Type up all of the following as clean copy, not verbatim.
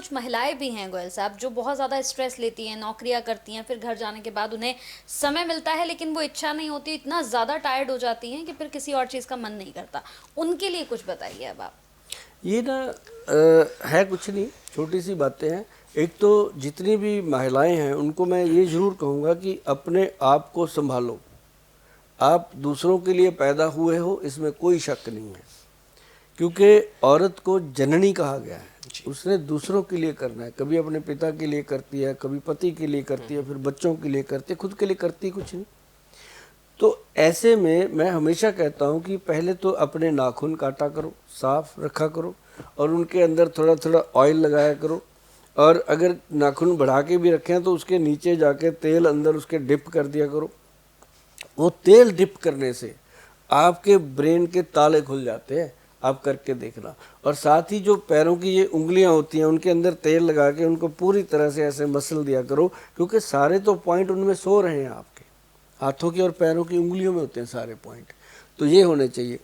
कुछ महिलाएं भी हैं गोयल साहब जो बहुत ज़्यादा स्ट्रेस लेती हैं, नौकरियां करती हैं, फिर घर जाने के बाद उन्हें समय मिलता है लेकिन वो इच्छा नहीं होती, इतना ज़्यादा टायर्ड हो जाती हैं कि फिर किसी और चीज़ का मन नहीं करता। उनके लिए कुछ बताइए अब आप। ये ना है कुछ नहीं, छोटी सी बातें हैं। एक तो जितनी भी महिलाएं हैं उनको मैं ये ज़रूर कहूँगा कि अपने आप को संभालो। आप दूसरों के लिए पैदा हुए हो, इसमें कोई शक नहीं है, क्योंकि औरत को जननी कहा गया है। उसने दूसरों के लिए करना है, कभी अपने पिता के लिए करती है, कभी पति के लिए करती है, फिर बच्चों के लिए करती है, खुद के लिए करती कुछ नहीं। तो ऐसे में मैं हमेशा कहता हूँ कि पहले तो अपने नाखून काटा करो, साफ रखा करो, और उनके अंदर थोड़ा थोड़ा ऑयल लगाया करो। और अगर नाखून बढ़ा के भी रखें तो उसके नीचे जाके तेल अंदर उसके डिप कर दिया करो। वो तेल डिप करने से आपके ब्रेन के ताले खुल जाते हैं, आप करके देखना। और साथ ही जो पैरों की ये उंगलियां होती हैं उनके अंदर तेल लगा के उनको पूरी तरह से ऐसे मसल दिया करो, क्योंकि सारे तो पॉइंट उनमें सो रहे हैं। आपके हाथों की और पैरों की उंगलियों में होते हैं सारे पॉइंट, तो ये होने चाहिए।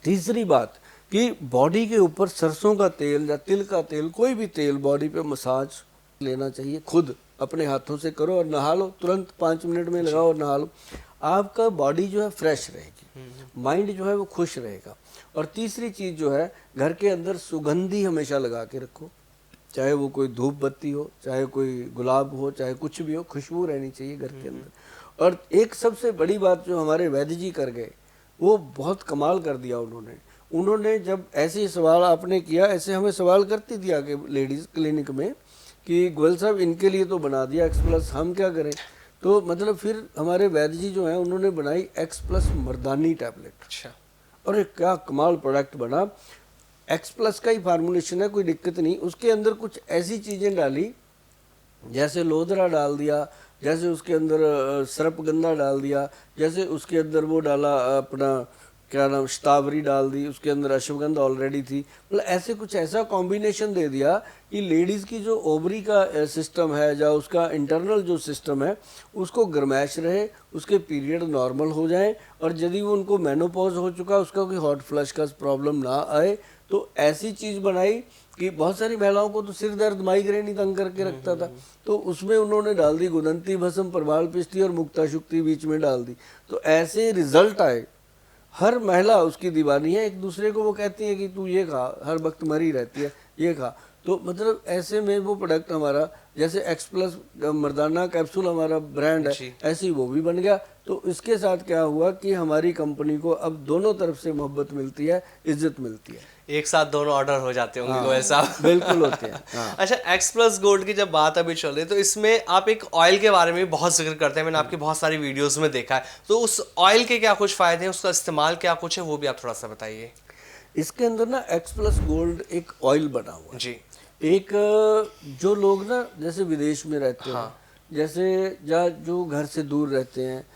तीसरी बात कि बॉडी के ऊपर सरसों का तेल या तिल का तेल, कोई भी तेल बॉडी पे मसाज लेना चाहिए। खुद अपने हाथों से करो और नहा लो, तुरंत 5 मिनट में लगाओ और नहा लो। आपका बॉडी जो है फ्रेश रहेगी, माइंड जो है वो खुश रहेगा। और तीसरी चीज़ जो है, घर के अंदर सुगंधी हमेशा लगा के रखो, चाहे वो कोई धूप बत्ती हो, चाहे कोई गुलाब हो, चाहे कुछ भी हो, खुशबू रहनी चाहिए घर के अंदर। और एक सबसे बड़ी बात जो हमारे वैद्य जी कर गए, वो बहुत कमाल कर दिया उन्होंने जब ऐसे सवाल आपने किया, ऐसे हमें सवाल करती थी आके लेडीज़ क्लिनिक में कि गोयल साहब इनके लिए तो बना दिया X+, हम क्या करें। तो मतलब फिर हमारे वैद्य जी जो हैं उन्होंने बनाई X+ मर्दानी टैबलेट। अच्छा। और एक क्या कमाल प्रोडक्ट बना। X+ का ही फार्मूलेशन है, कोई दिक्कत नहीं। उसके अंदर कुछ ऐसी चीज़ें डाली, जैसे लोदरा डाल दिया, जैसे उसके अंदर सरपगंधा डाल दिया, जैसे उसके अंदर वो डाला अपना क्या नाम, शतावरी डाल दी, उसके अंदर अश्वगंधा ऑलरेडी थी। मतलब ऐसे कुछ ऐसा कॉम्बिनेशन दे दिया कि लेडीज़ की जो ओवरी का सिस्टम है या उसका इंटरनल जो सिस्टम है उसको गर्मैश रहे, उसके पीरियड नॉर्मल हो जाए, और यदि वो उनको मेनोपॉज हो चुका उसका कोई हॉट फ्लश का प्रॉब्लम ना आए। तो ऐसी चीज़ बनाई कि बहुत सारी महिलाओं को तो सिर दर्द, माइग्रेन ही तंग करके रखता था, तो उसमें उन्होंने डाल दी गुदंती भस्म, प्रवाल पिष्टी और मुक्ता शुक्ति बीच में डाल दी। तो ऐसे रिजल्ट आए। हर महिला उसकी दीवानी है, एक दूसरे को वो कहती है कि तू ये खा, हर वक्त मरी रहती है, ये खा। तो मतलब ऐसे में वो प्रोडक्ट हमारा, जैसे X+ मर्दाना कैप्सूल हमारा ब्रांड है, ऐसे ही वो भी बन गया। तो इसके साथ क्या हुआ कि हमारी कंपनी को अब दोनों तरफ से मोहब्बत मिलती है, इज्जत मिलती है। एक साथ दोनों ऑर्डर हो जाते होंगे गोयल साहब। बिल्कुल होते हैं। हाँ। अच्छा, X+ गोल्ड की जब बात अभी चल रही है तो इसमें आप एक ऑयल के बारे में बहुत जिक्र करते हैं, मैंने आपकी बहुत सारी वीडियोस में देखा है। तो उस ऑयल के क्या कुछ फायदे हैं, उसका इस्तेमाल क्या कुछ है, वो भी आप थोड़ा सा बताइए। इसके अंदर ना X+ गोल्ड एक ऑयल बना हुआ है जी। एक, जो लोग ना जैसे विदेश में रहते हैं, जैसे या जो घर से दूर रहते हैं,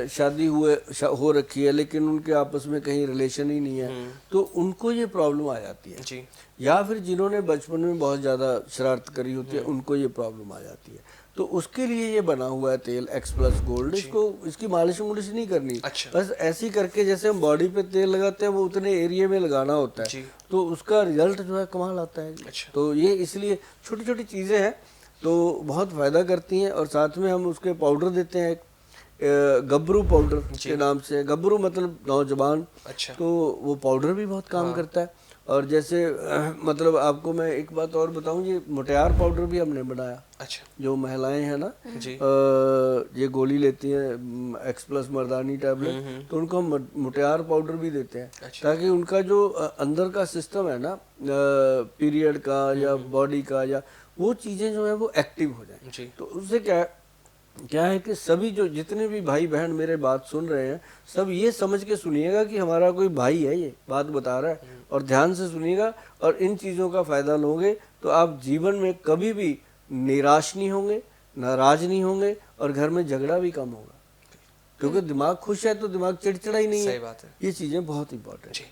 शादी हो रखी है लेकिन उनके आपस में कहीं रिलेशन ही नहीं है, तो उनको ये प्रॉब्लम आ जाती है जी। या फिर जिन्होंने बचपन में बहुत ज़्यादा शरारत करी होती है उनको ये प्रॉब्लम आ जाती है। तो उसके लिए ये बना हुआ है तेल X+ गोल्ड। इसको, इसकी मालिश नहीं करनी। अच्छा। बस ऐसी करके जैसे हम बॉडी पे तेल लगाते हैं वो उतने एरिया में लगाना होता है, तो उसका रिजल्ट जो है कमाल आता है। अच्छा। तो ये इसलिए छोटी छोटी चीज़ें हैं तो बहुत फ़ायदा करती हैं। और साथ में हम उसके पाउडर देते हैं, गब्रू पाउडर के नाम से। गब्रू मतलब नौजवान। अच्छा। तो वो पाउडर भी बहुत काम करता है। और जैसे मतलब आपको मैं एक बात और बताऊं, ये मुटियार पाउडर भी हमने बनाया। अच्छा। जो महिलाएं हैं ना, जी। ये गोली लेती हैं X+ मर्दानी टैबलेट, तो उनको हम मुटियार पाउडर भी देते हैं। अच्छा। ताकि उनका जो अंदर का सिस्टम है ना, पीरियड का या बॉडी का, या वो चीज़ें जो है वो एक्टिव हो जाए। तो उससे क्या है कि सभी जो जितने भी भाई बहन मेरे बात सुन रहे हैं, सब ये समझ के सुनिएगा कि हमारा कोई भाई है, ये बात बता रहा है, और ध्यान से सुनिएगा और इन चीज़ों का फ़ायदा लोगे तो आप जीवन में कभी भी निराश नहीं होंगे, नाराज नहीं होंगे, और घर में झगड़ा भी कम होगा। क्योंकि दिमाग खुश है तो दिमाग चिड़चिड़ा ही नहीं है। सही बात है। ये चीज़ें बहुत इंपॉर्टेंट है।